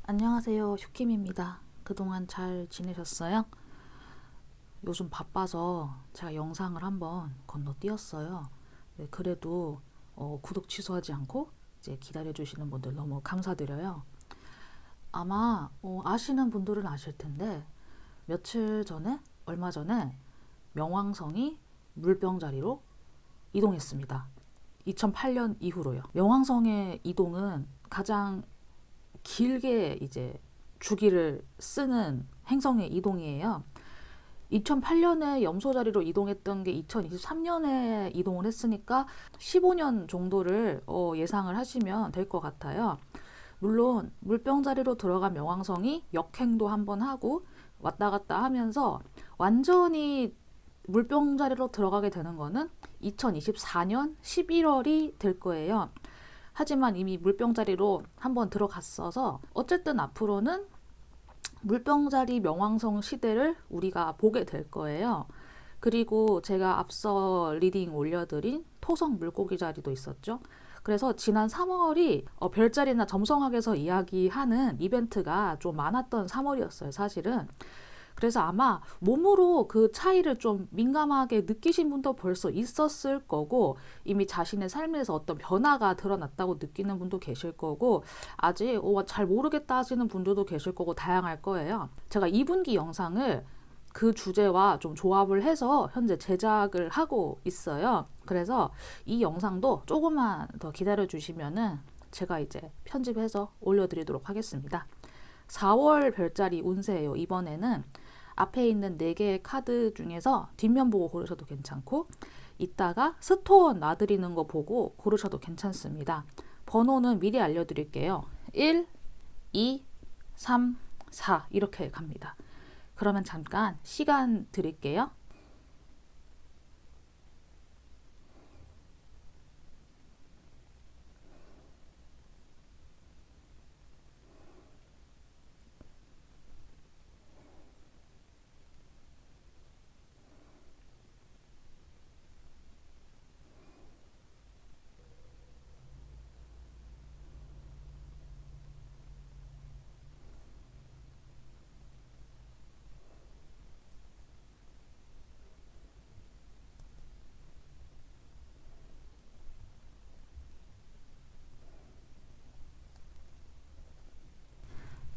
안녕하세요. 휴킴입니다. 그동안 잘 지내셨어요? 요즘 바빠서 제가 영상을 한번 건너뛰었어요. 네, 그래도 구독 취소하지 않고 이제 기다려주시는 분들 너무 감사드려요. 아마 아시는 분들은 아실 텐데 얼마 전에 명왕성이 물병자리로 이동했습니다. 2008년 이후로요. 명왕성의 이동은 가장 길게 이제 주기를 쓰는 행성의 이동이에요. 2008년에 염소 자리로 이동했던 게 2023년에 이동을 했으니까 15년 정도를 예상을 하시면 될 것 같아요. 물론 물병 자리로 들어간 명왕성이 역행도 한번 하고 왔다 갔다 하면서 완전히 물병 자리로 들어가게 되는 거는 2024년 11월이 될 거예요. 하지만 이미 물병자리로 한번 들어갔어서 어쨌든 앞으로는 물병자리 명왕성 시대를 우리가 보게 될 거예요. 그리고 제가 앞서 리딩 올려드린 토성 물고기 자리도 있었죠. 그래서 지난 3월이 별자리나 점성학에서 이야기하는 이벤트가 좀 많았던 3월이었어요, 사실은. 그래서 아마 몸으로 그 차이를 좀 민감하게 느끼신 분도 벌써 있었을 거고, 이미 자신의 삶에서 어떤 변화가 드러났다고 느끼는 분도 계실 거고, 아직 잘 모르겠다 하시는 분들도 계실 거고, 다양할 거예요. 제가 2분기 영상을 그 주제와 좀 조합을 해서 현재 제작을 하고 있어요. 그래서 이 영상도 조금만 더 기다려 주시면은 제가 이제 편집해서 올려드리도록 하겠습니다. 4월 별자리 운세예요. 이번에는 앞에 있는 4개의 카드 중에서 뒷면 보고 고르셔도 괜찮고, 이따가 스톤 놔드리는 거 보고 고르셔도 괜찮습니다. 번호는 미리 알려드릴게요. 1, 2, 3, 4 이렇게 갑니다. 그러면 잠깐 시간 드릴게요.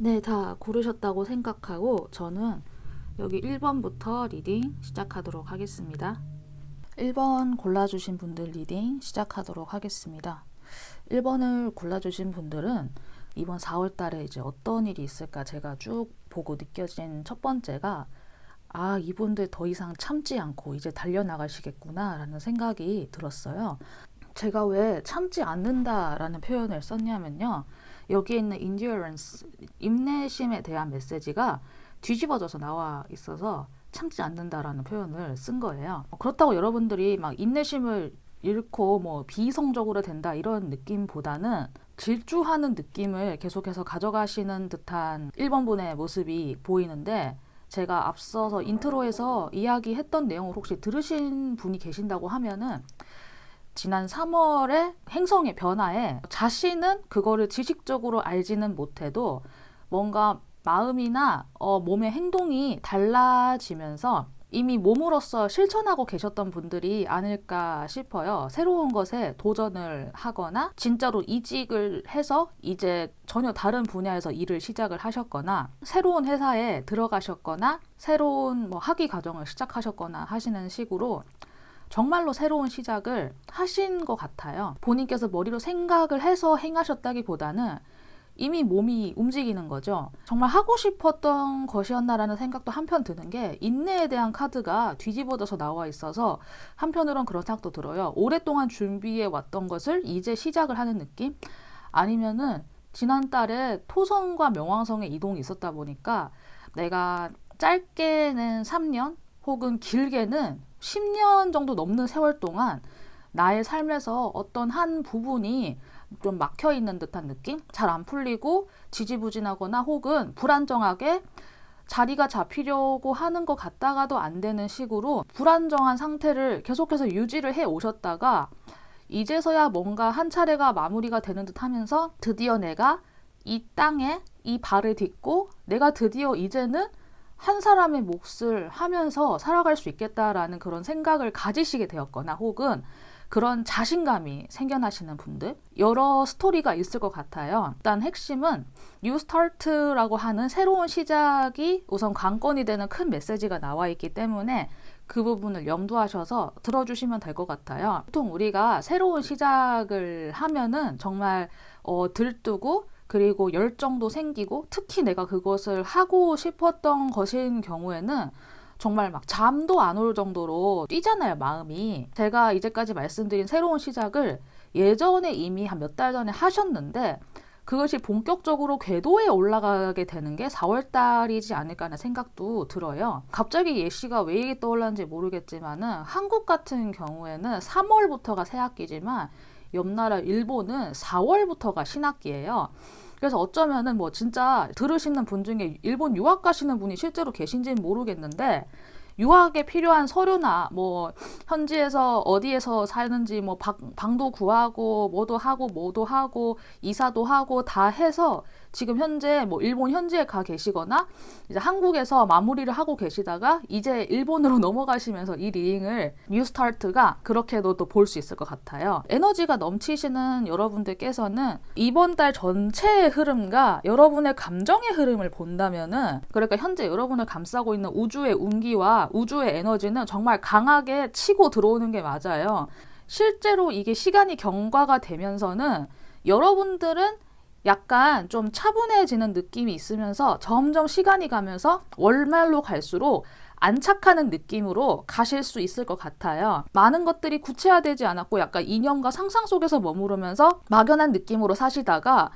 네, 다 고르셨다고 생각하고 저는 여기 1번부터 리딩 시작하도록 하겠습니다. 1번 골라주신 분들 리딩 시작하도록 하겠습니다. 1번을 골라주신 분들은 이번 4월 달에 이제 어떤 일이 있을까 제가 쭉 보고 느껴진 첫 번째가, 이분들 더 이상 참지 않고 이제 달려나가시겠구나 라는 생각이 들었어요. 제가 왜 참지 않는다라는 표현을 썼냐면요. 여기에 있는 endurance, 인내심에 대한 메시지가 뒤집어져서 나와 있어서 참지 않는다라는 표현을 쓴 거예요. 그렇다고 여러분들이 막 인내심을 잃고 뭐 비이성적으로 된다 이런 느낌보다는 질주하는 느낌을 계속해서 가져가시는 듯한 1번분의 모습이 보이는데, 제가 앞서서 인트로에서 이야기했던 내용을 혹시 들으신 분이 계신다고 하면은 지난 3월의 행성의 변화에 자신은 그거를 지식적으로 알지는 못해도 뭔가 마음이나 몸의 행동이 달라지면서 이미 몸으로써 실천하고 계셨던 분들이 아닐까 싶어요. 새로운 것에 도전을 하거나 진짜로 이직을 해서 이제 전혀 다른 분야에서 일을 시작을 하셨거나 새로운 회사에 들어가셨거나 새로운 학위 과정을 시작하셨거나 하시는 식으로 정말로 새로운 시작을 하신 것 같아요. 본인께서 머리로 생각을 해서 행하셨다기보다는 이미 몸이 움직이는 거죠. 정말 하고 싶었던 것이었나라는 생각도 한편 드는 게, 인내에 대한 카드가 뒤집어져서 나와 있어서 한편으론 그런 생각도 들어요. 오랫동안 준비해 왔던 것을 이제 시작을 하는 느낌? 아니면은 지난달에 토성과 명왕성의 이동이 있었다 보니까 내가 짧게는 3년 혹은 길게는 10년 정도 넘는 세월 동안 나의 삶에서 어떤 한 부분이 좀 막혀 있는 듯한 느낌? 잘 안 풀리고 지지부진하거나 혹은 불안정하게 자리가 잡히려고 하는 것 같다가도 안 되는 식으로 불안정한 상태를 계속해서 유지를 해 오셨다가 이제서야 뭔가 한 차례가 마무리가 되는 듯 하면서 드디어 내가 이 땅에 이 발을 딛고 내가 드디어 이제는 한 사람의 몫을 하면서 살아갈 수 있겠다라는 그런 생각을 가지시게 되었거나 혹은 그런 자신감이 생겨나시는 분들, 여러 스토리가 있을 것 같아요. 일단 핵심은 New Start라고 하는 새로운 시작이 우선 관건이 되는 큰 메시지가 나와 있기 때문에 그 부분을 염두하셔서 들어주시면 될 것 같아요. 보통 우리가 새로운 시작을 하면은 정말 들뜨고 그리고 열정도 생기고 특히 내가 그것을 하고 싶었던 것인 경우에는 정말 막 잠도 안 올 정도로 뛰잖아요, 마음이. 제가 이제까지 말씀드린 새로운 시작을 예전에 이미 한 몇 달 전에 하셨는데 그것이 본격적으로 궤도에 올라가게 되는 게 4월 달이지 않을까 하는 생각도 들어요. 갑자기 예시가 왜 이게 떠올랐는지 모르겠지만은 한국 같은 경우에는 3월부터가 새학기지만 옆 나라 일본은 4월부터가 신학기예요. 그래서 어쩌면은 뭐 진짜 들으시는 분 중에 일본 유학 가시는 분이 실제로 계신지는 모르겠는데 유학에 필요한 서류나 뭐 현지에서 어디에서 사는지 뭐 방도 구하고 뭐도 하고 이사도 하고 다 해서 지금 현재 뭐 일본 현지에 가 계시거나 이제 한국에서 마무리를 하고 계시다가 이제 일본으로 넘어가시면서 이 리딩을 뉴스타트가 그렇게도 또 볼 수 있을 것 같아요. 에너지가 넘치시는 여러분들께서는 이번 달 전체의 흐름과 여러분의 감정의 흐름을 본다면은 그러니까 현재 여러분을 감싸고 있는 우주의 운기와 우주의 에너지는 정말 강하게 치고 들어오는 게 맞아요. 실제로 이게 시간이 경과가 되면서는 여러분들은 약간 좀 차분해지는 느낌이 있으면서 점점 시간이 가면서 월말로 갈수록 안착하는 느낌으로 가실 수 있을 것 같아요. 많은 것들이 구체화되지 않았고 약간 이념과 상상 속에서 머무르면서 막연한 느낌으로 사시다가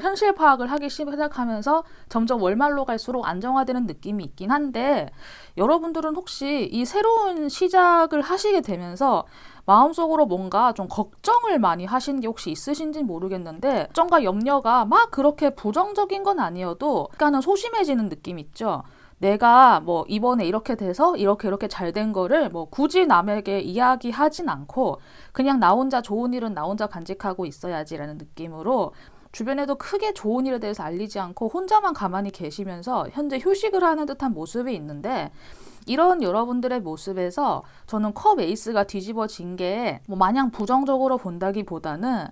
현실 파악을 하기 시작하면서 점점 월말로 갈수록 안정화되는 느낌이 있긴 한데 여러분들은 혹시 이 새로운 시작을 하시게 되면서 마음속으로 뭔가 좀 걱정을 많이 하신 게 혹시 있으신지 모르겠는데 걱정과 염려가 막 그렇게 부정적인 건 아니어도 약간은 소심해지는 느낌 있죠. 내가 뭐 이번에 이렇게 돼서 이렇게 잘 된 거를 뭐 굳이 남에게 이야기하진 않고 그냥 나 혼자 좋은 일은 나 혼자 간직하고 있어야지라는 느낌으로 주변에도 크게 좋은 일에 대해서 알리지 않고 혼자만 가만히 계시면서 현재 휴식을 하는 듯한 모습이 있는데 이런 여러분들의 모습에서 저는 컵 에이스가 뒤집어진 게 뭐 마냥 부정적으로 본다기보다는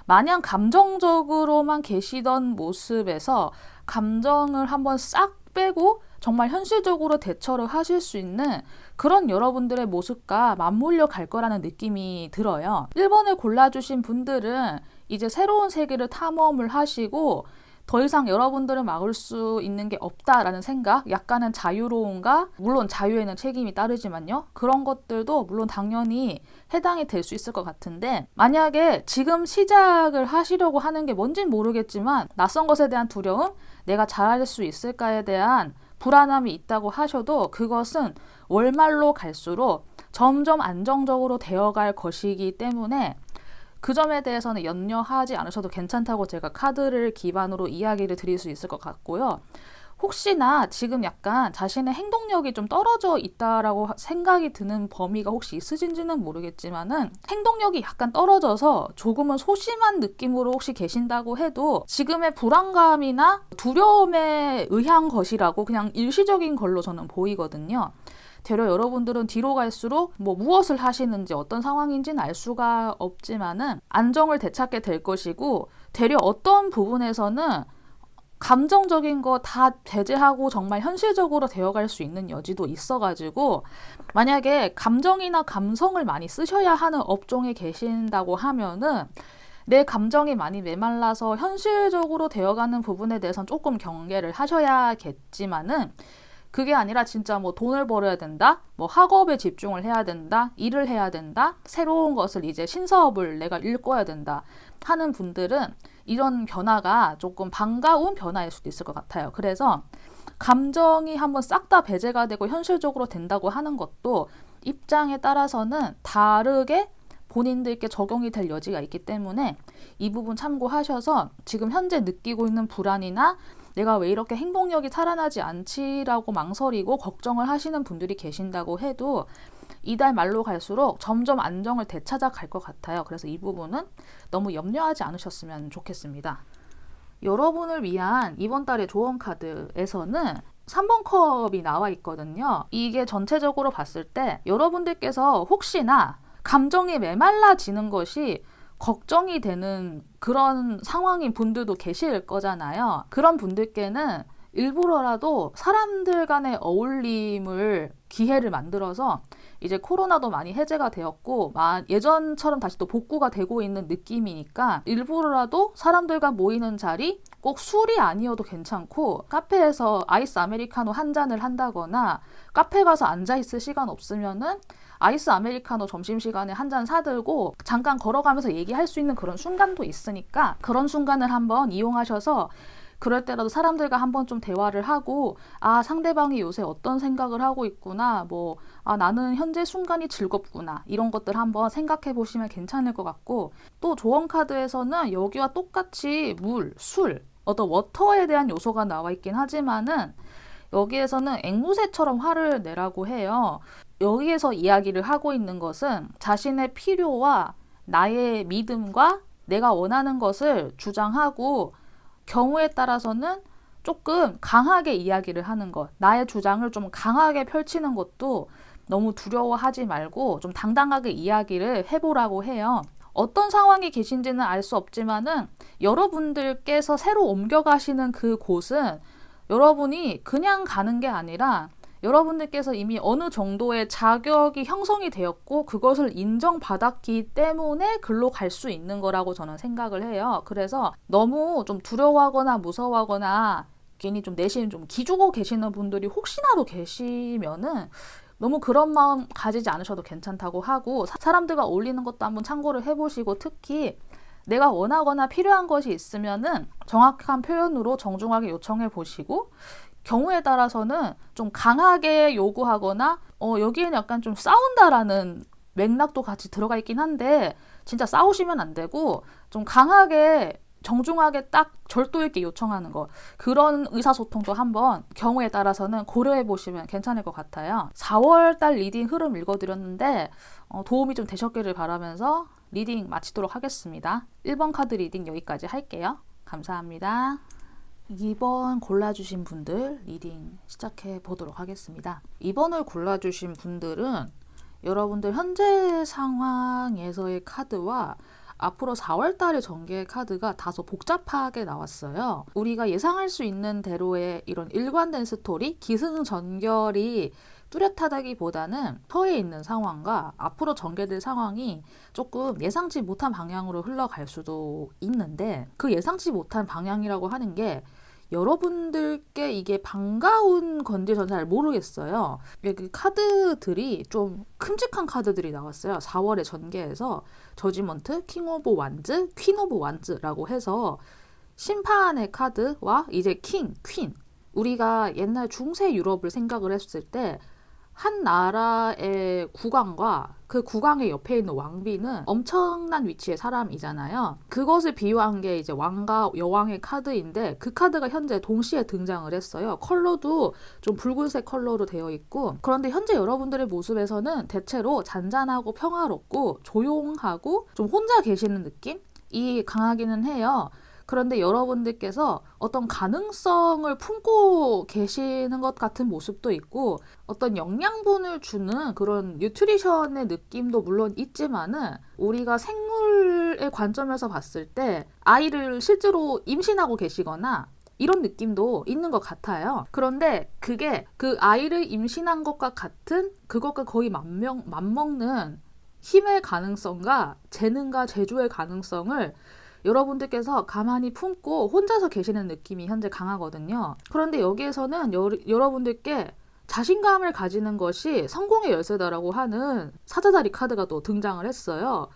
마냥 감정적으로만 계시던 모습에서 감정을 한번 싹 빼고 정말 현실적으로 대처를 하실 수 있는 그런 여러분들의 모습과 맞물려 갈 거라는 느낌이 들어요. 1번을 골라주신 분들은 이제 새로운 세계를 탐험을 하시고 더 이상 여러분들을 막을 수 있는 게 없다라는 생각, 약간은 자유로움과 물론 자유에는 책임이 따르지만요. 그런 것들도 물론 당연히 해당이 될 수 있을 것 같은데 만약에 지금 시작을 하시려고 하는 게 뭔진 모르겠지만 낯선 것에 대한 두려움, 내가 잘할 수 있을까에 대한 불안함이 있다고 하셔도 그것은 월말로 갈수록 점점 안정적으로 되어갈 것이기 때문에 그 점에 대해서는 염려하지 않으셔도 괜찮다고 제가 카드를 기반으로 이야기를 드릴 수 있을 것 같고요. 혹시나 지금 약간 자신의 행동력이 좀 떨어져 있다라고 생각이 드는 범위가 혹시 있으신지는 모르겠지만은 행동력이 약간 떨어져서 조금은 소심한 느낌으로 혹시 계신다고 해도 지금의 불안감이나 두려움에 의한 것이라고 그냥 일시적인 걸로 저는 보이거든요. 되려 여러분들은 뒤로 갈수록 뭐 무엇을 하시는지 어떤 상황인지는 알 수가 없지만은 안정을 되찾게 될 것이고 되려 어떤 부분에서는 감정적인 거 다 배제하고 정말 현실적으로 되어갈 수 있는 여지도 있어가지고 만약에 감정이나 감성을 많이 쓰셔야 하는 업종에 계신다고 하면은 내 감정이 많이 메말라서 현실적으로 되어가는 부분에 대해서는 조금 경계를 하셔야겠지만은 그게 아니라 진짜 뭐 돈을 벌어야 된다, 뭐 학업에 집중을 해야 된다, 일을 해야 된다, 새로운 것을 이제 신사업을 내가 일궈야 된다 하는 분들은 이런 변화가 조금 반가운 변화일 수도 있을 것 같아요. 그래서 감정이 한번 싹 다 배제가 되고 현실적으로 된다고 하는 것도 입장에 따라서는 다르게 본인들께 적용이 될 여지가 있기 때문에 이 부분 참고하셔서 지금 현재 느끼고 있는 불안이나 내가 왜 이렇게 행동력이 살아나지 않지라고 망설이고 걱정을 하시는 분들이 계신다고 해도 이달 말로 갈수록 점점 안정을 되찾아 갈 것 같아요. 그래서 이 부분은 너무 염려하지 않으셨으면 좋겠습니다. 여러분을 위한 이번 달의 조언 카드에서는 3번 컵이 나와 있거든요. 이게 전체적으로 봤을 때 여러분들께서 혹시나 감정이 메말라지는 것이 걱정이 되는 그런 상황인 분들도 계실 거잖아요. 그런 분들께는 일부러라도 사람들 간의 어울림을 기회를 만들어서 이제 코로나도 많이 해제가 되었고 예전처럼 다시 또 복구가 되고 있는 느낌이니까 일부러라도 사람들과 모이는 자리 꼭 술이 아니어도 괜찮고 카페에서 아이스 아메리카노 한 잔을 한다거나 카페 가서 앉아있을 시간 없으면은 아이스 아메리카노 점심시간에 한 잔 사들고 잠깐 걸어가면서 얘기할 수 있는 그런 순간도 있으니까 그런 순간을 한번 이용하셔서 그럴 때라도 사람들과 한번 좀 대화를 하고 상대방이 요새 어떤 생각을 하고 있구나 나는 현재 순간이 즐겁구나 이런 것들 한번 생각해 보시면 괜찮을 것 같고 또 조언 카드에서는 여기와 똑같이 물, 술, 어떤 워터에 대한 요소가 나와 있긴 하지만은 여기에서는 앵무새처럼 화를 내라고 해요. 여기에서 이야기를 하고 있는 것은 자신의 필요와 나의 믿음과 내가 원하는 것을 주장하고 경우에 따라서는 조금 강하게 이야기를 하는 것, 나의 주장을 좀 강하게 펼치는 것도 너무 두려워하지 말고 좀 당당하게 이야기를 해보라고 해요. 어떤 상황이 계신지는 알 수 없지만은 여러분들께서 새로 옮겨가시는 그 곳은 여러분이 그냥 가는 게 아니라 여러분들께서 이미 어느 정도의 자격이 형성이 되었고 그것을 인정받았기 때문에 글로 갈 수 있는 거라고 저는 생각을 해요. 그래서 너무 좀 두려워하거나 무서워하거나 괜히 좀 내심 좀 기죽어 계시는 분들이 혹시나도 계시면은 너무 그런 마음 가지지 않으셔도 괜찮다고 하고 사람들과 어울리는 것도 한번 참고를 해보시고 특히 내가 원하거나 필요한 것이 있으면은 정확한 표현으로 정중하게 요청해 보시고 경우에 따라서는 좀 강하게 요구하거나 여기에는 약간 좀 싸운다라는 맥락도 같이 들어가 있긴 한데 진짜 싸우시면 안 되고 좀 강하게 정중하게 딱 절도 있게 요청하는 것 그런 의사소통도 한번 경우에 따라서는 고려해 보시면 괜찮을 것 같아요. 4월달 리딩 흐름 읽어드렸는데 도움이 좀 되셨기를 바라면서 리딩 마치도록 하겠습니다. 1번 카드 리딩 여기까지 할게요. 감사합니다. 2번 골라주신 분들 리딩 시작해 보도록 하겠습니다. 2번을 골라주신 분들은 여러분들 현재 상황에서의 카드와 앞으로 4월달의 전개의 카드가 다소 복잡하게 나왔어요. 우리가 예상할 수 있는 대로의 이런 일관된 스토리, 기승전결이 뚜렷하다기보다는 처해 있는 상황과 앞으로 전개될 상황이 조금 예상치 못한 방향으로 흘러갈 수도 있는데 그 예상치 못한 방향이라고 하는 게 여러분들께 이게 반가운 건지 저는 잘 모르겠어요. 그 카드들이 좀 큼직한 카드들이 나왔어요. 4월의 전개에서 저지먼트, 킹 오브 완즈, 퀸 오브 완즈라고 해서 심판의 카드와 이제 킹, 퀸 우리가 옛날 중세 유럽을 생각을 했을 때 한 나라의 국왕과 그 국왕의 옆에 있는 왕비는 엄청난 위치의 사람이잖아요. 그것을 비유한 게 이제 왕과 여왕의 카드인데 그 카드가 현재 동시에 등장을 했어요. 컬러도 좀 붉은색 컬러로 되어 있고 그런데 현재 여러분들의 모습에서는 대체로 잔잔하고 평화롭고 조용하고 좀 혼자 계시는 느낌이 강하기는 해요. 그런데 여러분들께서 어떤 가능성을 품고 계시는 것 같은 모습도 있고 어떤 영양분을 주는 그런 뉴트리션의 느낌도 물론 있지만은 우리가 생물의 관점에서 봤을 때 아이를 실제로 임신하고 계시거나 이런 느낌도 있는 것 같아요. 그런데 그게 그 아이를 임신한 것과 같은 그것과 거의 맞먹는 힘의 가능성과 재능과 재주의 가능성을 여러분들께서 가만히 품고 혼자서 계시는 느낌이 현재 강하거든요. 그런데 여기에서는 여러분들께 자신감을 가지는 것이 성공의 열쇠다라고 하는 사자다리 카드가 또 등장을 했어요.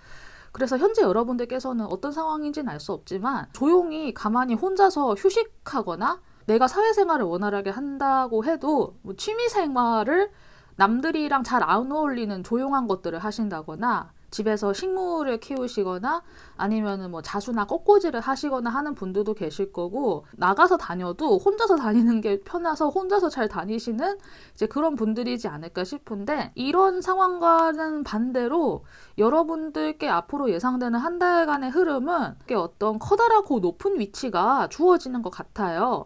그래서 현재 여러분들께서는 어떤 상황인지는 알 수 없지만 조용히 가만히 혼자서 휴식하거나 내가 사회생활을 원활하게 한다고 해도 취미생활을 남들이랑 잘 안 어울리는 조용한 것들을 하신다거나 집에서 식물을 키우시거나 아니면은 뭐 자수나 꽃꽂이를 하시거나 하는 분들도 계실 거고, 나가서 다녀도 혼자서 다니는 게 편해서 혼자서 잘 다니시는 이제 그런 분들이지 않을까 싶은데, 이런 상황과는 반대로 여러분들께 앞으로 예상되는 한 달간의 흐름은 어떤 커다랗고 높은 위치가 주어지는 것 같아요.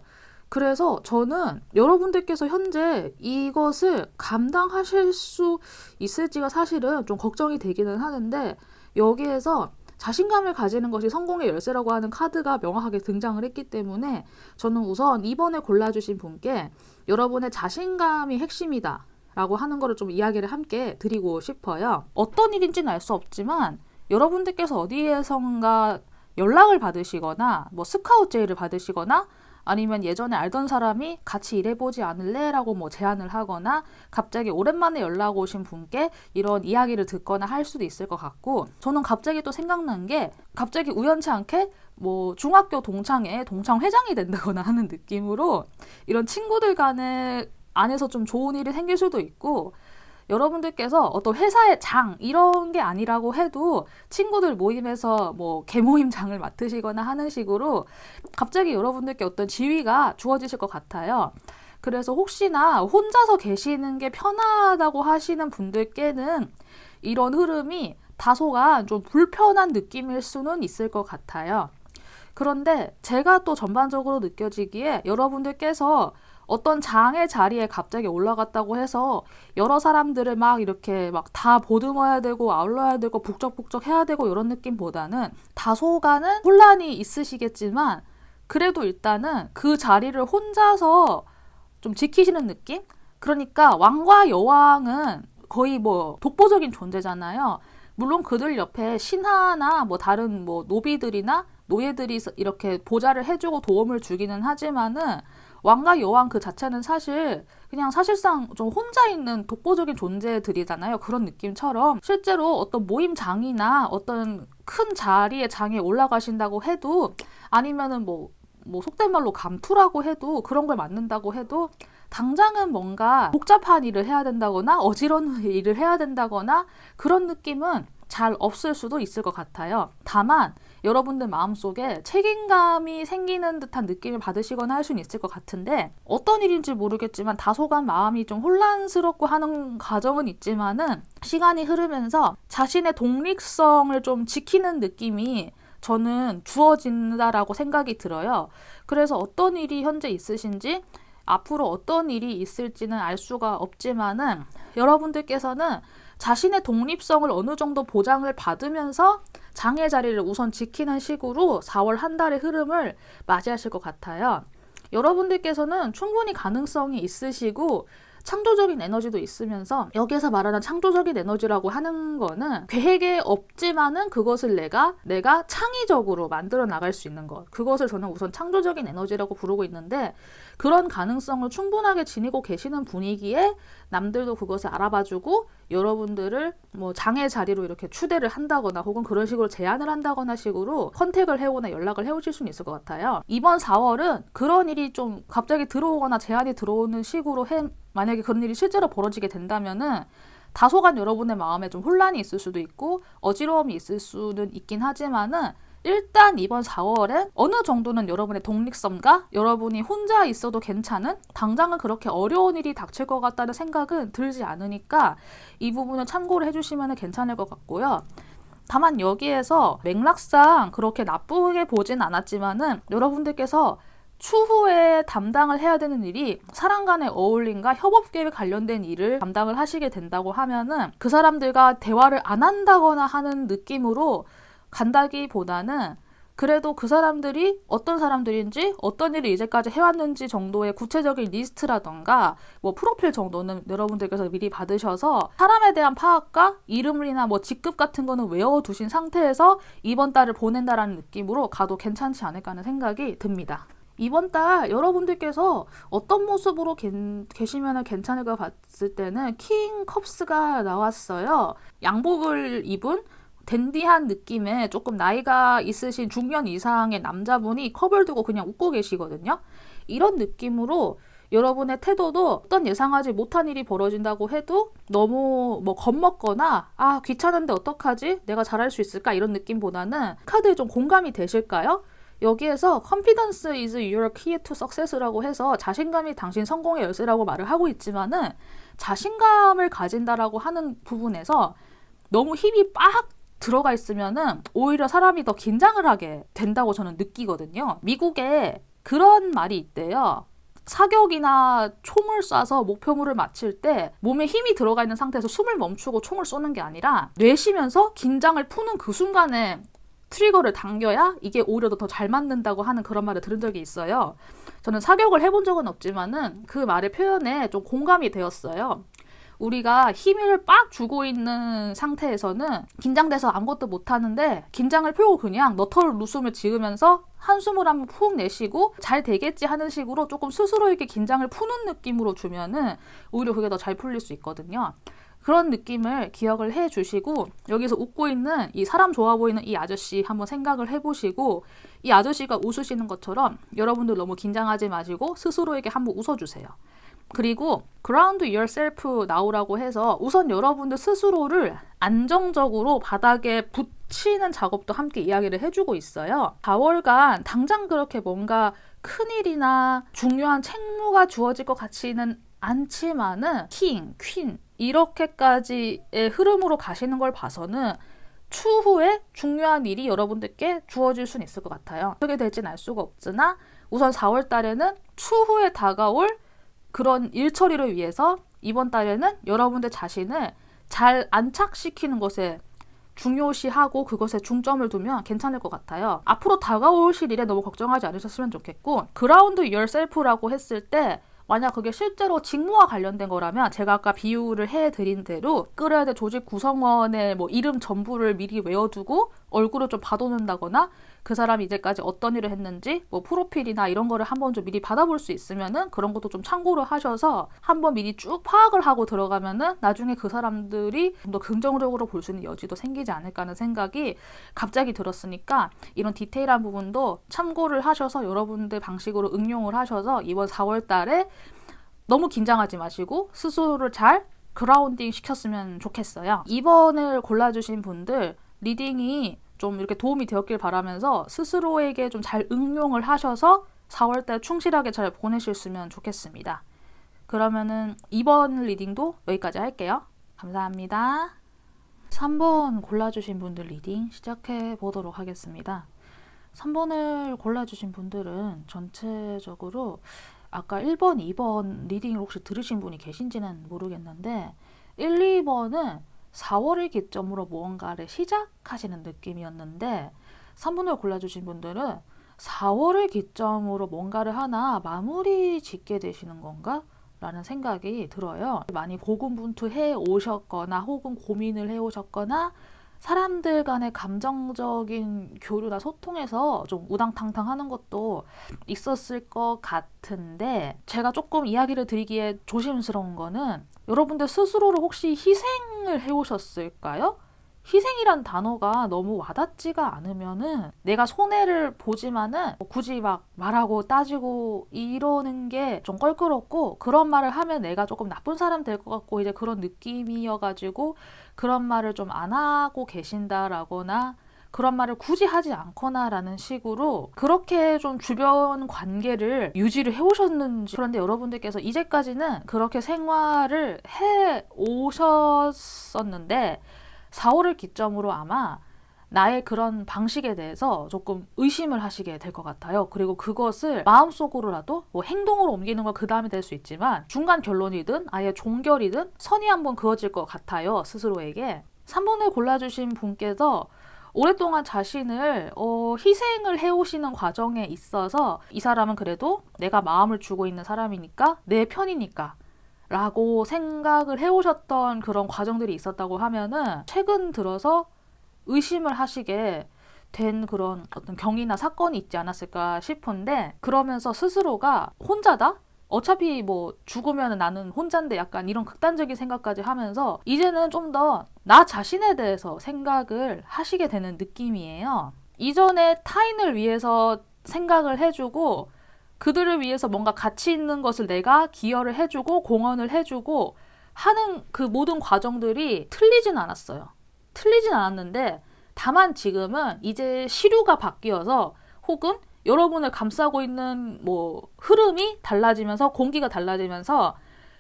그래서 저는 여러분들께서 현재 이것을 감당하실 수 있을지가 사실은 좀 걱정이 되기는 하는데, 여기에서 자신감을 가지는 것이 성공의 열쇠라고 하는 카드가 명확하게 등장을 했기 때문에 저는 우선 이번에 골라주신 분께 여러분의 자신감이 핵심이다 라고 하는 거를 좀 이야기를 함께 드리고 싶어요. 어떤 일인지는 알 수 없지만 여러분들께서 어디에선가 연락을 받으시거나 뭐 스카우트 제의를 받으시거나 아니면 예전에 알던 사람이 같이 일해보지 않을래? 라고 뭐 제안을 하거나 갑자기 오랜만에 연락 오신 분께 이런 이야기를 듣거나 할 수도 있을 것 같고, 저는 갑자기 또 생각난 게 갑자기 우연치 않게 뭐 중학교 동창회 회장이 된다거나 하는 느낌으로 이런 친구들 간에 안에서 좀 좋은 일이 생길 수도 있고, 여러분들께서 어떤 회사의 장 이런 게 아니라고 해도 친구들 모임에서 뭐 개모임장을 맡으시거나 하는 식으로 갑자기 여러분들께 어떤 지위가 주어지실 것 같아요. 그래서 혹시나 혼자서 계시는 게 편하다고 하시는 분들께는 이런 흐름이 다소간 좀 불편한 느낌일 수는 있을 것 같아요. 그런데 제가 또 전반적으로 느껴지기에 여러분들께서 어떤 장의 자리에 갑자기 올라갔다고 해서 여러 사람들을 막 이렇게 막 다 보듬어야 되고 아울러야 되고 북적북적 해야 되고 이런 느낌보다는 다소간은 혼란이 있으시겠지만 그래도 일단은 그 자리를 혼자서 좀 지키시는 느낌? 그러니까 왕과 여왕은 거의 뭐 독보적인 존재잖아요. 물론 그들 옆에 신하나 뭐 다른 뭐 노비들이나 노예들이 이렇게 보좌를 해주고 도움을 주기는 하지만은 왕과 여왕 그 자체는 사실 그냥 사실상 좀 혼자 있는 독보적인 존재들이잖아요. 그런 느낌처럼 실제로 어떤 모임장이나 어떤 큰 자리의 장에 올라가신다고 해도 아니면은 뭐 속된 말로 감투라고 해도 그런 걸 맡는다고 해도 당장은 뭔가 복잡한 일을 해야 된다거나 어지러운 일을 해야 된다거나 그런 느낌은 잘 없을 수도 있을 것 같아요. 다만 여러분들 마음속에 책임감이 생기는 듯한 느낌을 받으시거나 할 수는 있을 것 같은데, 어떤 일인지 모르겠지만 다소간 마음이 좀 혼란스럽고 하는 과정은 있지만은 시간이 흐르면서 자신의 독립성을 좀 지키는 느낌이 저는 주어진다라고 생각이 들어요. 그래서 어떤 일이 현재 있으신지 앞으로 어떤 일이 있을지는 알 수가 없지만은 여러분들께서는 자신의 독립성을 어느 정도 보장을 받으면서 장의 자리를 우선 지키는 식으로 4월 한 달의 흐름을 맞이하실 것 같아요. 여러분들께서는 충분히 가능성이 있으시고 창조적인 에너지도 있으면서, 여기에서 말하는 창조적인 에너지라고 하는 거는 계획에 없지만은 그것을 내가 창의적으로 만들어 나갈 수 있는 것, 그것을 저는 우선 창조적인 에너지라고 부르고 있는데, 그런 가능성을 충분하게 지니고 계시는 분위기에 남들도 그것을 알아봐주고 여러분들을 뭐 장의 자리로 이렇게 추대를 한다거나 혹은 그런 식으로 제안을 한다거나 식으로 컨택을 해오거나 연락을 해오실 수는 있을 것 같아요. 이번 4월은 그런 일이 좀 갑자기 들어오거나 제안이 들어오는 식으로 만약에 그런 일이 실제로 벌어지게 된다면은 다소간 여러분의 마음에 좀 혼란이 있을 수도 있고 어지러움이 있을 수는 있긴 하지만은 일단 이번 4월에 어느 정도는 여러분의 독립성과 여러분이 혼자 있어도 괜찮은, 당장은 그렇게 어려운 일이 닥칠 것 같다는 생각은 들지 않으니까 이 부분을 참고를 해주시면 괜찮을 것 같고요. 다만 여기에서 맥락상 그렇게 나쁘게 보진 않았지만은 여러분들께서 추후에 담당을 해야 되는 일이 사람 간의 어울림과 협업 계획 관련된 일을 담당을 하시게 된다고 하면은 그 사람들과 대화를 안 한다거나 하는 느낌으로 간다기보다는 그래도 그 사람들이 어떤 사람들인지 어떤 일을 이제까지 해왔는지 정도의 구체적인 리스트라던가 뭐 프로필 정도는 여러분들께서 미리 받으셔서 사람에 대한 파악과 이름이나 뭐 직급 같은 거는 외워두신 상태에서 이번 달을 보낸다라는 느낌으로 가도 괜찮지 않을까 하는 생각이 듭니다. 이번 달 여러분들께서 어떤 모습으로 계시면 괜찮을까 봤을 때는 킹 컵스가 나왔어요. 양복을 입은 댄디한 느낌의 조금 나이가 있으신 중년 이상의 남자분이 컵을 두고 그냥 웃고 계시거든요. 이런 느낌으로 여러분의 태도도 어떤 예상하지 못한 일이 벌어진다고 해도 너무 뭐 겁먹거나 아 귀찮은데 어떡하지? 내가 잘할 수 있을까? 이런 느낌보다는 카드에 좀 공감이 되실까요? 여기에서 confidence is your key to success라고 해서 자신감이 당신 성공의 열쇠라고 말을 하고 있지만은 자신감을 가진다라고 하는 부분에서 너무 힘이 빡 들어가 있으면은 오히려 사람이 더 긴장을 하게 된다고 저는 느끼거든요. 미국에 그런 말이 있대요. 사격이나 총을 쏴서 목표물을 맞힐 때 몸에 힘이 들어가 있는 상태에서 숨을 멈추고 총을 쏘는 게 아니라 뇌쉬면서 긴장을 푸는 그 순간에 트리거를 당겨야 이게 오히려 더 잘 맞는다고 하는 그런 말을 들은 적이 있어요. 저는 사격을 해본 적은 없지만은 그 말의 표현에 좀 공감이 되었어요. 우리가 힘을 빡 주고 있는 상태에서는 긴장돼서 아무것도 못하는데 긴장을 풀고 그냥 너털 웃음을 지으면서 한숨을 한번 푹 내쉬고 잘 되겠지 하는 식으로 조금 스스로에게 긴장을 푸는 느낌으로 주면은 오히려 그게 더 잘 풀릴 수 있거든요. 그런 느낌을 기억을 해 주시고 여기서 웃고 있는 이 사람 좋아 보이는 이 아저씨 한번 생각을 해보시고 이 아저씨가 웃으시는 것처럼 여러분들 너무 긴장하지 마시고 스스로에게 한번 웃어주세요. 그리고 ground yourself now라고 해서 우선 여러분들 스스로를 안정적으로 바닥에 붙이는 작업도 함께 이야기를 해주고 있어요. 4월간 당장 그렇게 뭔가 큰일이나 중요한 책무가 주어질 것 같지는 않지만은 킹, 퀸 이렇게까지의 흐름으로 가시는 걸 봐서는 추후에 중요한 일이 여러분들께 주어질 수는 있을 것 같아요. 어떻게 될지는 알 수가 없으나 우선 4월 달에는 추후에 다가올 그런 일 처리를 위해서 이번 달에는 여러분들 자신을 잘 안착시키는 것에 중요시하고 그것에 중점을 두면 괜찮을 것 같아요. 앞으로 다가오실 일에 너무 걱정하지 않으셨으면 좋겠고 ground yourself라고 했을 때 만약 그게 실제로 직무와 관련된 거라면 제가 아까 비유를 해드린 대로 끌어야 될 조직 구성원의 뭐 이름 전부를 미리 외워두고 얼굴을 좀 봐놓는다거나 그 사람이 이제까지 어떤 일을 했는지 뭐 프로필이나 이런 거를 한번 좀 미리 받아볼 수 있으면은 그런 것도 좀 참고를 하셔서 한번 미리 쭉 파악을 하고 들어가면은 나중에 그 사람들이 좀 더 긍정적으로 볼 수 있는 여지도 생기지 않을까 하는 생각이 갑자기 들었으니까 이런 디테일한 부분도 참고를 하셔서 여러분들 방식으로 응용을 하셔서 이번 4월 달에 너무 긴장하지 마시고 스스로를 잘 그라운딩 시켰으면 좋겠어요. 2번을 골라주신 분들 리딩이 좀 이렇게 도움이 되었길 바라면서 스스로에게 좀 잘 응용을 하셔서 4월달 충실하게 잘 보내셨으면 좋겠습니다. 그러면은 2번 리딩도 여기까지 할게요. 감사합니다. 3번 골라주신 분들 리딩 시작해 보도록 하겠습니다. 3번을 골라주신 분들은 전체적으로 아까 1번, 2번 리딩을 혹시 들으신 분이 계신지는 모르겠는데 1, 2번은 4월을 기점으로 무언가를 시작하시는 느낌이었는데 3번을 골라주신 분들은 4월을 기점으로 뭔가를 하나 마무리 짓게 되시는 건가? 라는 생각이 들어요. 많이 고군분투해 오셨거나 혹은 고민을 해 오셨거나 사람들 간의 감정적인 교류나 소통에서 좀 우당탕탕 하는 것도 있었을 것 같은데 제가 조금 이야기를 드리기에 조심스러운 거는 여러분들 스스로를 혹시 희생을 해오셨을까요? 희생이란 단어가 너무 와닿지가 않으면은 내가 손해를 보지만은 굳이 막 말하고 따지고 이러는 게 좀 껄끄럽고 그런 말을 하면 내가 조금 나쁜 사람 될 것 같고 이제 그런 느낌이어가지고 그런 말을 좀 안 하고 계신다라거나 그런 말을 굳이 하지 않거나 라는 식으로 그렇게 좀 주변 관계를 유지를 해오셨는지 그런데 여러분들께서 이제까지는 그렇게 생활을 해 오셨었는데 4월을 기점으로 아마 나의 그런 방식에 대해서 조금 의심을 하시게 될 것 같아요. 그리고 그것을 마음속으로라도 뭐 행동으로 옮기는 건 그 다음이 될 수 있지만 중간 결론이든 아예 종결이든 선이 한번 그어질 것 같아요. 스스로에게. 3번을 골라주신 분께서 오랫동안 자신을 희생을 해오시는 과정에 있어서 이 사람은 그래도 내가 마음을 주고 있는 사람이니까 내 편이니까 라고 생각을 해오셨던 그런 과정들이 있었다고 하면은 최근 들어서 의심을 하시게 된 그런 어떤 경위나 사건이 있지 않았을까 싶은데 그러면서 스스로가 혼자다? 어차피 뭐 죽으면 나는 혼자인데 약간 이런 극단적인 생각까지 하면서 이제는 좀 더 나 자신에 대해서 생각을 하시게 되는 느낌이에요. 이전에 타인을 위해서 생각을 해주고 그들을 위해서 뭔가 가치 있는 것을 내가 기여를 해주고 공헌을 해주고 하는 그 모든 과정들이 틀리진 않았어요. 틀리진 않았는데 다만 지금은 이제 시류가 바뀌어서 혹은 여러분을 감싸고 있는 뭐 흐름이 달라지면서 공기가 달라지면서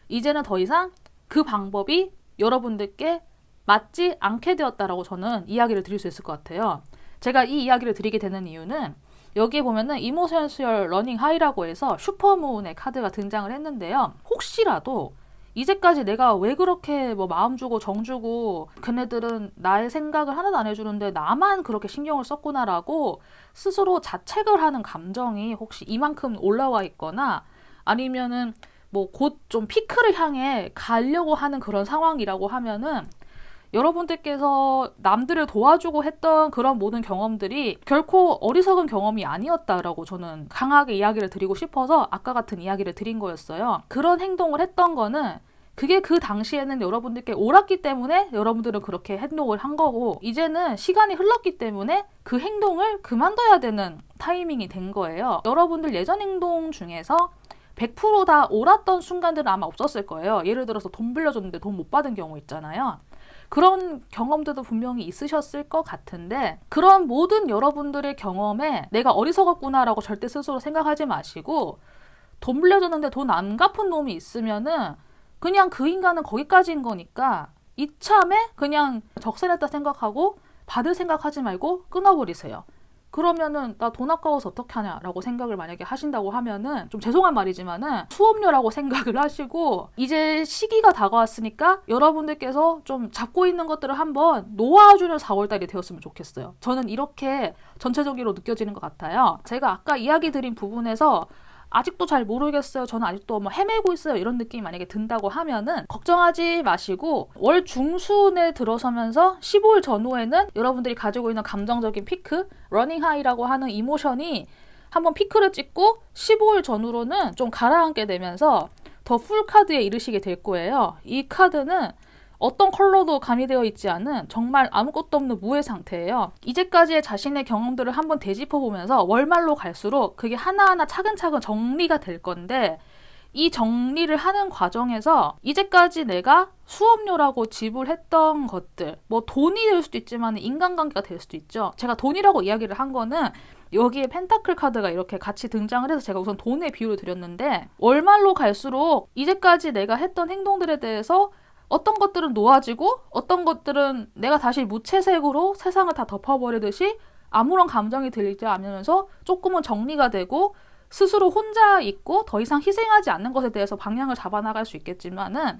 이제는 더 이상 그 방법이 여러분들께 맞지 않게 되었다라고 저는 이야기를 드릴 수 있을 것 같아요. 제가 이 이야기를 드리게 되는 이유는 여기에 보면은 이모션셜 러닝 하이라고 해서 슈퍼문의 카드가 등장을 했는데요. 혹시라도 이제까지 내가 왜 그렇게 뭐 마음 주고 정 주고 걔네들은 나의 생각을 하나도 안 해주는데 나만 그렇게 신경을 썼구나라고 스스로 자책을 하는 감정이 혹시 이만큼 올라와 있거나 아니면은 뭐 곧 좀 피크를 향해 가려고 하는 그런 상황이라고 하면은 여러분들께서 남들을 도와주고 했던 그런 모든 경험들이 결코 어리석은 경험이 아니었다라고 저는 강하게 이야기를 드리고 싶어서 아까 같은 이야기를 드린 거였어요. 그런 행동을 했던 거는 그게 그 당시에는 여러분들께 옳았기 때문에 여러분들은 그렇게 행동을 한 거고 이제는 시간이 흘렀기 때문에 그 행동을 그만둬야 되는 타이밍이 된 거예요. 여러분들 예전 행동 중에서 100%다 옳았던 순간들은 아마 없었을 거예요. 예를 들어서 돈 빌려줬는데 돈 못 받은 경우 있잖아요. 그런 경험들도 분명히 있으셨을 것 같은데 그런 모든 여러분들의 경험에 내가 어리석었구나라고 절대 스스로 생각하지 마시고 돈 빌려줬는데 돈 안 갚은 놈이 있으면은 그냥 그 인간은 거기까지인 거니까 이참에 그냥 적선했다 생각하고 받을 생각하지 말고 끊어버리세요. 그러면은 나 돈 아까워서 어떡하냐라고 생각을 만약에 하신다고 하면은 좀 죄송한 말이지만은 수업료라고 생각을 하시고 이제 시기가 다가왔으니까 여러분들께서 좀 잡고 있는 것들을 한번 놓아주는 4월달이 되었으면 좋겠어요. 저는 이렇게 전체적으로 느껴지는 것 같아요. 제가 아까 이야기 드린 부분에서 아직도 잘 모르겠어요. 저는 아직도 뭐 헤매고 있어요. 이런 느낌이 만약에 든다고 하면은 걱정하지 마시고 월 중순에 들어서면서 15일 전후에는 여러분들이 가지고 있는 감정적인 피크, 러닝 하이라고 하는 이모션이 한번 피크를 찍고 15일 전후로는 좀 가라앉게 되면서 더 풀 카드에 이르시게 될 거예요. 이 카드는 어떤 컬러도 가미되어 있지 않은 정말 아무것도 없는 무의 상태예요. 이제까지의 자신의 경험들을 한번 되짚어보면서 월말로 갈수록 그게 하나하나 차근차근 정리가 될 건데 이 정리를 하는 과정에서 이제까지 내가 수업료라고 지불했던 것들 뭐 돈이 될 수도 있지만 인간관계가 될 수도 있죠. 제가 돈이라고 이야기를 한 거는 여기에 펜타클 카드가 이렇게 같이 등장을 해서 제가 우선 돈의 비유를 드렸는데 월말로 갈수록 이제까지 내가 했던 행동들에 대해서 어떤 것들은 놓아지고 어떤 것들은 내가 다시 무채색으로 세상을 다 덮어버리듯이 아무런 감정이 들리지 않으면서 조금은 정리가 되고 스스로 혼자 있고 더 이상 희생하지 않는 것에 대해서 방향을 잡아나갈 수 있겠지만은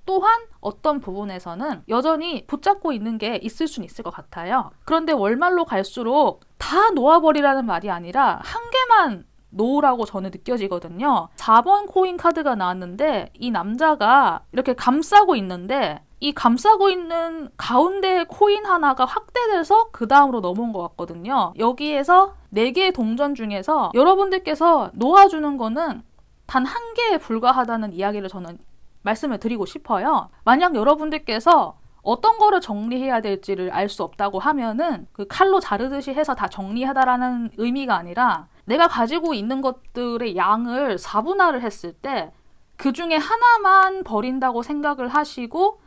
또한 어떤 부분에서는 여전히 붙잡고 있는 게 있을 수는 있을 것 같아요. 그런데 월말로 갈수록 다 놓아버리라는 말이 아니라 한 개만 놓으라고 저는 느껴지거든요. 4번 코인 카드가 나왔는데 이 남자가 이렇게 감싸고 있는데 이 감싸고 있는 가운데 코인 하나가 확대돼서 그 다음으로 넘어온 것 같거든요. 여기에서 4개의 동전 중에서 여러분들께서 놓아주는 거는 단 한 개에 불과하다는 이야기를 저는 말씀을 드리고 싶어요. 만약 여러분들께서 어떤 거를 정리해야 될지를 알 수 없다고 하면은 그 칼로 자르듯이 해서 다 정리하다라는 의미가 아니라 내가 가지고 있는 것들의 양을 4분할을 했을 때 그 중에 하나만 버린다고 생각을 하시고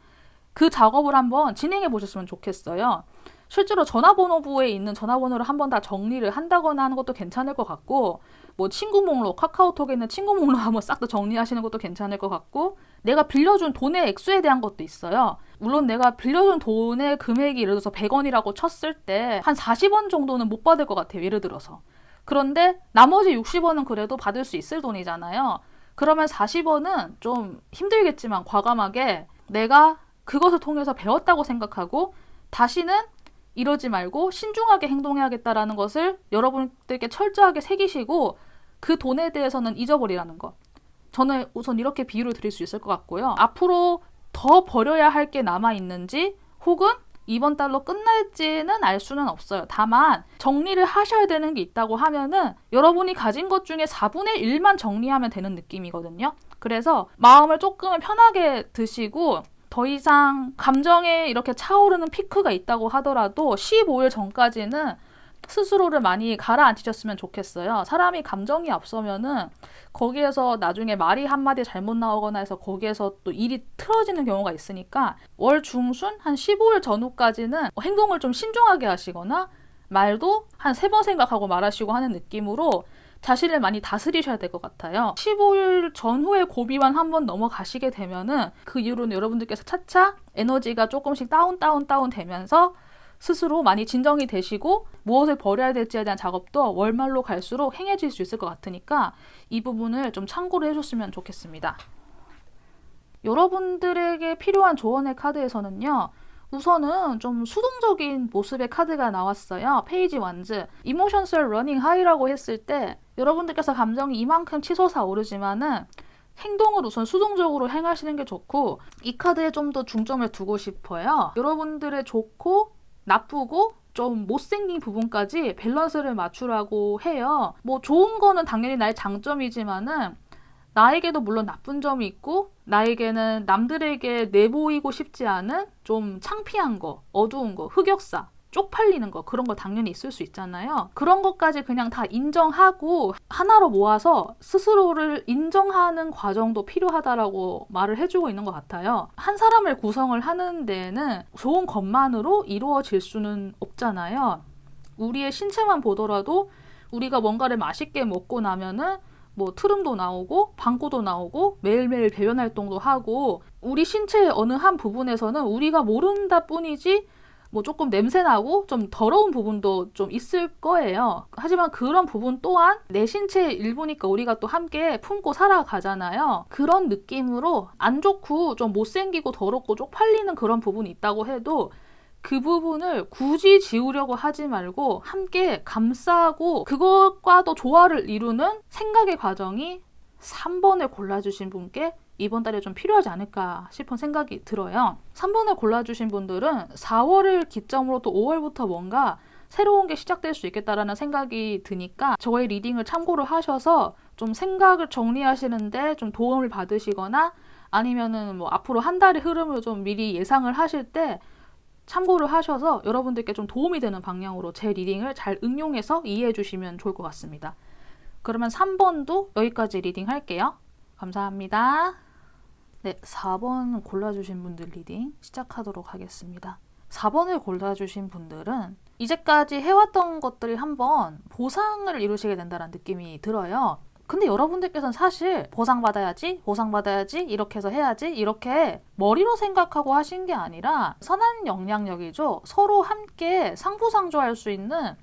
그 작업을 한번 진행해 보셨으면 좋겠어요. 실제로 전화번호부에 있는 전화번호를 한번 다 정리를 한다거나 하는 것도 괜찮을 것 같고 뭐 친구 목록, 카카오톡에 있는 친구 목록 한번 싹 다 정리하시는 것도 괜찮을 것 같고 내가 빌려준 돈의 액수에 대한 것도 있어요. 물론 내가 빌려준 돈의 금액이 예를 들어서 100원이라고 쳤을 때 한 40원 정도는 못 받을 것 같아요. 예를 들어서. 그런데 나머지 60원은 그래도 받을 수 있을 돈이잖아요. 그러면 40원은 좀 힘들겠지만 과감하게 내가 그것을 통해서 배웠다고 생각하고 다시는 이러지 말고 신중하게 행동해야겠다라는 것을 여러분들께 철저하게 새기시고 그 돈에 대해서는 잊어버리라는 것. 저는 우선 이렇게 비유를 드릴 수 있을 것 같고요. 앞으로 더 버려야 할 게 남아있는지 혹은 이번 달로 끝날지는 알 수는 없어요. 다만 정리를 하셔야 되는 게 있다고 하면은 여러분이 가진 것 중에 4분의 1만 정리하면 되는 느낌이거든요. 그래서 마음을 조금은 편하게 드시고 더 이상 감정에 이렇게 차오르는 피크가 있다고 하더라도 15일 전까지는 스스로를 많이 가라앉히셨으면 좋겠어요. 사람이 감정이 앞서면은 거기에서 나중에 말이 한마디 잘못 나오거나 해서 거기에서 또 일이 틀어지는 경우가 있으니까 월 중순 한 15일 전후까지는 행동을 좀 신중하게 하시거나 말도 한 3번 생각하고 말하시고 하는 느낌으로 자신을 많이 다스리셔야 될 것 같아요. 15일 전후에 고비만 한번 넘어가시게 되면은 그 이후로는 여러분들께서 차차 에너지가 조금씩 다운 되면서 스스로 많이 진정이 되시고 무엇을 버려야 될지에 대한 작업도 월말로 갈수록 행해질 수 있을 것 같으니까 이 부분을 좀 참고를 해줬으면 좋겠습니다. 여러분들에게 필요한 조언의 카드에서는요. 우선은 좀 수동적인 모습의 카드가 나왔어요. 페이지 원즈. Emotions are running high라고 했을 때 여러분들께서 감정이 이만큼 치솟아 오르지만은 행동을 우선 수동적으로 행하시는 게 좋고 이 카드에 좀 더 중점을 두고 싶어요. 여러분들의 좋고 나쁘고 좀 못생긴 부분까지 밸런스를 맞추라고 해요. 뭐 좋은 거는 당연히 나의 장점이지만은 나에게도 물론 나쁜 점이 있고 나에게는 남들에게 내보이고 싶지 않은 좀 창피한 거, 어두운 거, 흑역사, 쪽팔리는 거 그런 거 당연히 있을 수 있잖아요. 그런 것까지 그냥 다 인정하고 하나로 모아서 스스로를 인정하는 과정도 필요하다라고 말을 해주고 있는 것 같아요. 한 사람을 구성을 하는 데에는 좋은 것만으로 이루어질 수는 없잖아요. 우리의 신체만 보더라도 우리가 뭔가를 맛있게 먹고 나면은 뭐 트름도 나오고 방구도 나오고 매일매일 배변 활동도 하고 우리 신체의 어느 한 부분에서는 우리가 모른다 뿐이지 뭐 조금 냄새나고 좀 더러운 부분도 좀 있을 거예요. 하지만 그런 부분 또한 내 신체의 일부니까 우리가 또 함께 품고 살아가잖아요. 그런 느낌으로 안 좋고 좀 못생기고 더럽고 쪽팔리는 그런 부분이 있다고 해도 그 부분을 굳이 지우려고 하지 말고 함께 감싸고 그것과도 조화를 이루는 생각의 과정이 3번을 골라주신 분께 이번 달에 좀 필요하지 않을까 싶은 생각이 들어요. 3번을 골라주신 분들은 4월을 기점으로 또 5월부터 뭔가 새로운 게 시작될 수 있겠다라는 생각이 드니까 저의 리딩을 참고를 하셔서 좀 생각을 정리하시는데 좀 도움을 받으시거나 아니면은 뭐 앞으로 한 달의 흐름을 좀 미리 예상을 하실 때 참고를 하셔서 여러분들께 좀 도움이 되는 방향으로 제 리딩을 잘 응용해서 이해해 주시면 좋을 것 같습니다. 그러면 3번도 여기까지 리딩 할게요. 감사합니다. 네, 4번 골라주신 분들 리딩 시작하도록 하겠습니다. 4번을 골라주신 분들은 이제까지 해왔던 것들이 한번 보상을 이루시게 된다는 느낌이 들어요. 근데 여러분들께서는 사실 보상받아야지 이렇게 해서 해야지 이렇게 머리로 생각하고 하신 게 아니라 선한 영향력이죠. 서로 함께 상부상조할 수 있는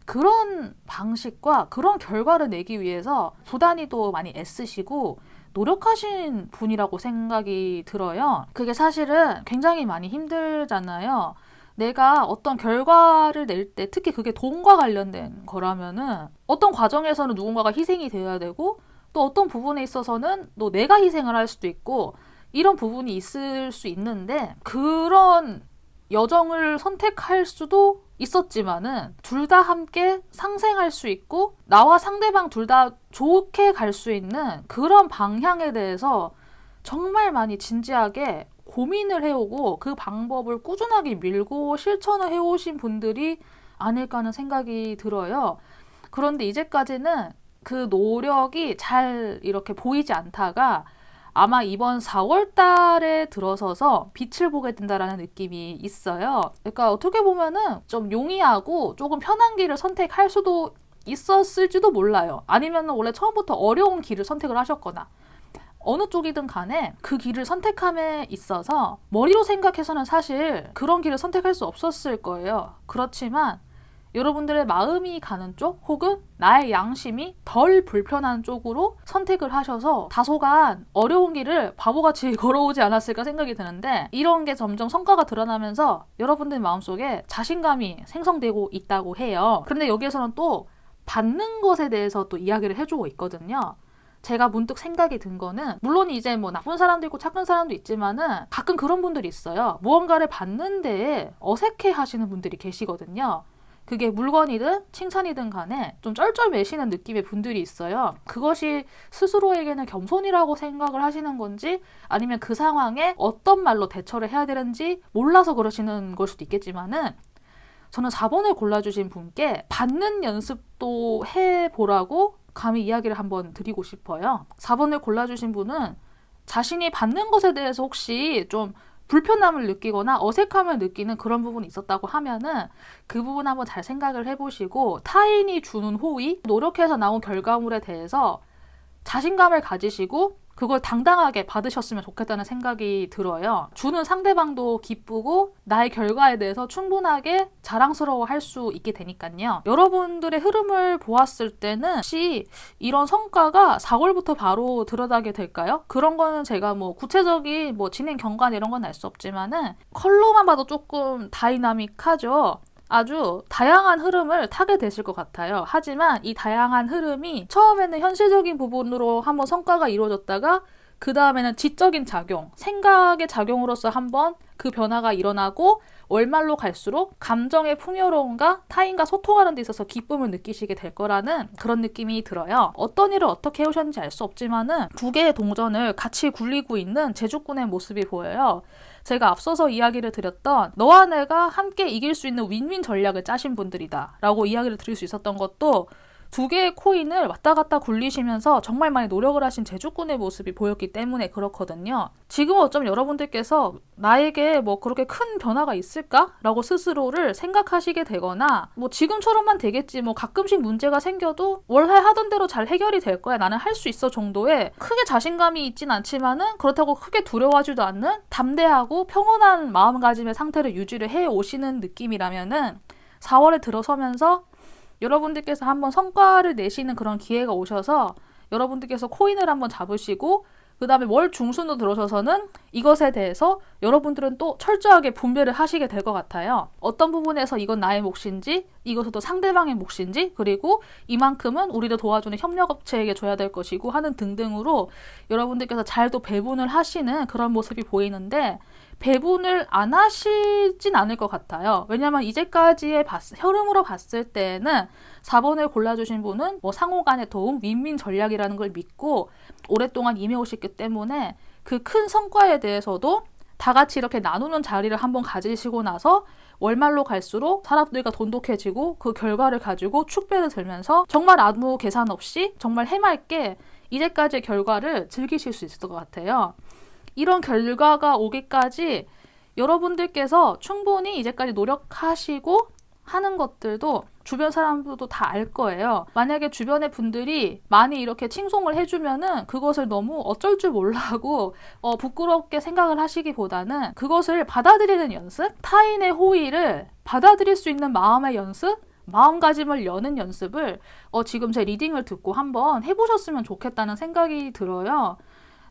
그런 방식과 그런 결과를 내기 위해서 부단히도 많이 애쓰시고 노력하신 분이라고 생각이 들어요. 그게 사실은 굉장히 많이 힘들잖아요. 내가 어떤 결과를 낼 때 특히 그게 돈과 관련된 거라면은 어떤 과정에서는 누군가가 희생이 되어야 되고 또 어떤 부분에 있어서는 또 내가 희생을 할 수도 있고 이런 부분이 있을 수 있는데 그런 여정을 선택할 수도 있었지만은 둘 다 함께 상생할 수 있고 나와 상대방 둘 다 좋게 갈 수 있는 그런 방향에 대해서 정말 많이 진지하게 고민을 해오고 그 방법을 꾸준하게 밀고 실천을 해오신 분들이 아닐까 하는 생각이 들어요. 그런데 이제까지는 그 노력이 잘 이렇게 보이지 않다가 아마 이번 4월 달에 들어서서 빛을 보게 된다라는 느낌이 있어요. 그러니까 어떻게 보면은 좀 용이하고 조금 편한 길을 선택할 수도 있었을지도 몰라요. 아니면 원래 처음부터 어려운 길을 선택을 하셨거나 어느 쪽이든 간에 그 길을 선택함에 있어서 머리로 생각해서는 사실 그런 길을 선택할 수 없었을 거예요. 그렇지만 여러분들의 마음이 가는 쪽 혹은 나의 양심이 덜 불편한 쪽으로 선택을 하셔서 다소간 어려운 길을 바보같이 걸어오지 않았을까 생각이 드는데 이런 게 점점 성과가 드러나면서 여러분들 마음속에 자신감이 생성되고 있다고 해요. 그런데 여기에서는 또 받는 것에 대해서 또 이야기를 해주고 있거든요. 제가 문득 생각이 든 거는 물론 이제 뭐 나쁜 사람도 있고 착한 사람도 있지만은 가끔 그런 분들이 있어요. 무언가를 받는 데에 어색해 하시는 분들이 계시거든요. 그게 물건이든 칭찬이든 간에 좀 쩔쩔매시는 느낌의 분들이 있어요. 그것이 스스로에게는 겸손이라고 생각을 하시는 건지 아니면 그 상황에 어떤 말로 대처를 해야 되는지 몰라서 그러시는 걸 수도 있겠지만은 저는 4번을 골라주신 분께 받는 연습도 해보라고 감히 이야기를 한번 드리고 싶어요. 4번을 골라주신 분은 자신이 받는 것에 대해서 혹시 좀 불편함을 느끼거나 어색함을 느끼는 그런 부분이 있었다고 하면은 그 부분 한번 잘 생각을 해보시고 타인이 주는 호의, 노력해서 나온 결과물에 대해서 자신감을 가지시고 그걸 당당하게 받으셨으면 좋겠다는 생각이 들어요. 주는 상대방도 기쁘고 나의 결과에 대해서 충분하게 자랑스러워할 수 있게 되니까요. 여러분들의 흐름을 보았을 때는 혹시 이런 성과가 4월부터 바로 드러나게 될까요? 그런 거는 제가 뭐 구체적인 뭐 진행 경과 이런 건 알 수 없지만은 컬러만 봐도 조금 다이나믹하죠. 아주 다양한 흐름을 타게 되실 것 같아요. 하지만 이 다양한 흐름이 처음에는 현실적인 부분으로 한번 성과가 이루어졌다가 그 다음에는 지적인 작용, 생각의 작용으로서 한번 그 변화가 일어나고 월말로 갈수록 감정의 풍요로움과 타인과 소통하는 데 있어서 기쁨을 느끼시게 될 거라는 그런 느낌이 들어요. 어떤 일을 어떻게 해오셨는지 알 수 없지만은 두 개의 동전을 같이 굴리고 있는 제주꾼의 모습이 보여요. 제가 앞서서 이야기를 드렸던 너와 내가 함께 이길 수 있는 윈윈 전략을 짜신 분들이다 라고 이야기를 드릴 수 있었던 것도 두 개의 코인을 왔다 갔다 굴리시면서 정말 많이 노력을 하신 제주꾼의 모습이 보였기 때문에 그렇거든요. 지금 어쩜 여러분들께서 나에게 뭐 그렇게 큰 변화가 있을까? 라고 스스로를 생각하시게 되거나 뭐 지금처럼만 되겠지 뭐 가끔씩 문제가 생겨도 원래 하던 대로 잘 해결이 될 거야 나는 할 수 있어 정도의 크게 자신감이 있진 않지만은 그렇다고 크게 두려워하지도 않는 담대하고 평온한 마음가짐의 상태를 유지를 해 오시는 느낌이라면은 4월에 들어서면서 여러분들께서 한번 성과를 내시는 그런 기회가 오셔서 여러분들께서 코인을 한번 잡으시고 그 다음에 월 중순으로 들어서서는 이것에 대해서 여러분들은 또 철저하게 분별을 하시게 될 것 같아요. 어떤 부분에서 이건 나의 몫인지 이것은 또 상대방의 몫인지 그리고 이만큼은 우리를 도와주는 협력업체에게 줘야 될 것이고 하는 등등으로 여러분들께서 잘 또 배분을 하시는 그런 모습이 보이는데 배분을 안 하시진 않을 것 같아요. 왜냐하면 이제까지의 흐름으로 봤을 때는 4번을 골라주신 분은 뭐 상호 간의 도움, 윈윈 전략이라는 걸 믿고 오랫동안 임해오셨기 때문에 그 큰 성과에 대해서도 다 같이 이렇게 나누는 자리를 한번 가지시고 나서 월말로 갈수록 사람들과 돈독해지고 그 결과를 가지고 축배를 들면서 정말 아무 계산 없이 정말 해맑게 이제까지의 결과를 즐기실 수 있을 것 같아요. 이런 결과가 오기까지 여러분들께서 충분히 이제까지 노력하시고 하는 것들도 주변 사람들도 다 알 거예요. 만약에 주변의 분들이 많이 이렇게 칭송을 해주면은 그것을 너무 어쩔 줄 몰라 하고 부끄럽게 생각을 하시기보다는 그것을 받아들이는 연습, 타인의 호의를 받아들일 수 있는 마음의 연습, 마음가짐을 여는 연습을 지금 제 리딩을 듣고 한번 해보셨으면 좋겠다는 생각이 들어요.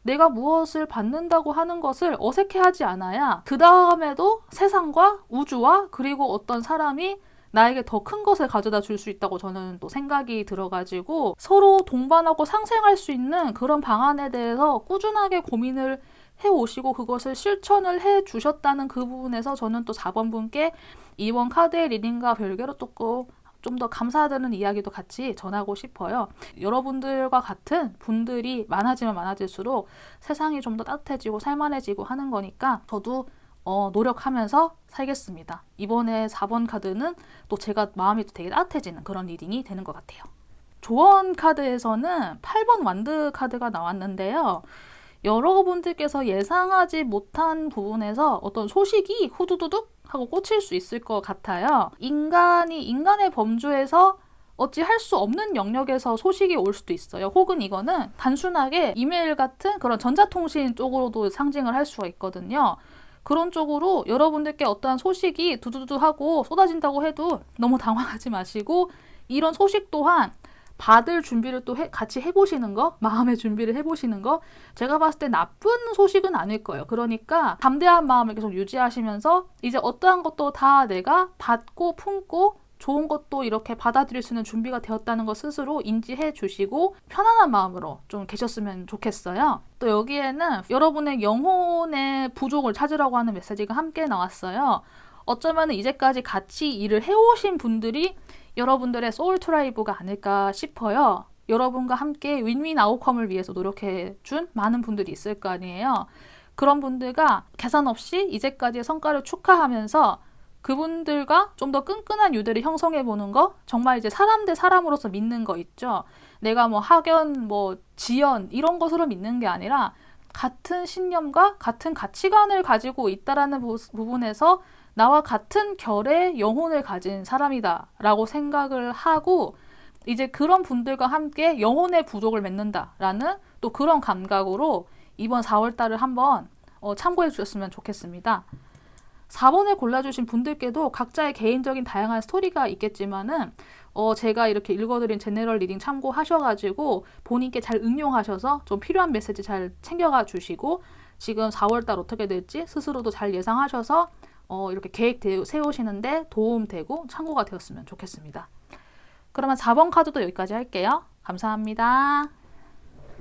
내가 무엇을 받는다고 하는 것을 어색해하지 않아야 그 다음에도 세상과 우주와 그리고 어떤 사람이 나에게 더 큰 것을 가져다 줄 수 있다고 저는 또 생각이 들어가지고 서로 동반하고 상생할 수 있는 그런 방안에 대해서 꾸준하게 고민을 해오시고 그것을 실천을 해주셨다는 그 부분에서 저는 또 4번 분께 이번 카드의 리딩과 별개로 또 좀 더 감사드리는 이야기도 같이 전하고 싶어요. 여러분들과 같은 분들이 많아지면 많아질수록 세상이 좀 더 따뜻해지고 살만해지고 하는 거니까 저도 노력하면서 살겠습니다. 이번에 4번 카드는 또 제가 마음이 또 되게 따뜻해지는 그런 리딩이 되는 것 같아요. 조언 카드에서는 8번 완드 카드가 나왔는데요. 여러분들께서 예상하지 못한 부분에서 어떤 소식이 후두두둑 하고 꽂힐 수 있을 것 같아요. 인간의 범주에서 어찌 할 수 없는 영역에서 소식이 올 수도 있어요. 혹은 이거는 단순하게 이메일 같은 그런 전자통신 쪽으로도 상징을 할 수가 있거든요. 그런 쪽으로 여러분들께 어떠한 소식이 두두두 하고 쏟아진다고 해도 너무 당황하지 마시고 이런 소식 또한 받을 준비를 또 같이 해보시는 거, 마음의 준비를 해보시는 거 제가 봤을 때 나쁜 소식은 아닐 거예요. 그러니까 담대한 마음을 계속 유지하시면서 이제 어떠한 것도 다 내가 받고 품고 좋은 것도 이렇게 받아들일 수 있는 준비가 되었다는 것 스스로 인지해 주시고 편안한 마음으로 좀 계셨으면 좋겠어요. 또 여기에는 여러분의 영혼의 부족을 찾으라고 하는 메시지가 함께 나왔어요. 어쩌면 이제까지 같이 일을 해오신 분들이 여러분들의 소울 트라이브가 아닐까 싶어요. 여러분과 함께 윈윈 아웃컴을 위해서 노력해준 많은 분들이 있을 거 아니에요. 그런 분들과 계산 없이 이제까지의 성과를 축하하면서 그분들과 좀 더 끈끈한 유대를 형성해 보는 거, 정말 이제 사람 대 사람으로서 믿는 거 있죠. 내가 뭐 학연, 뭐 지연 이런 것으로 믿는 게 아니라 같은 신념과 같은 가치관을 가지고 있다라는 부분에서 나와 같은 결의 영혼을 가진 사람이다 라고 생각을 하고, 이제 그런 분들과 함께 영혼의 부족을 맺는다라는 또 그런 감각으로 이번 4월달을 한번 참고해 주셨으면 좋겠습니다. 4번을 골라주신 분들께도 각자의 개인적인 다양한 스토리가 있겠지만은 제가 이렇게 읽어드린 제너럴 리딩 참고하셔가지고 본인께 잘 응용하셔서 좀 필요한 메시지 잘 챙겨가 주시고, 지금 4월달 어떻게 될지 스스로도 잘 예상하셔서 이렇게 계획 세우시는데 도움되고 참고가 되었으면 좋겠습니다. 그러면 4번 카드도 여기까지 할게요. 감사합니다.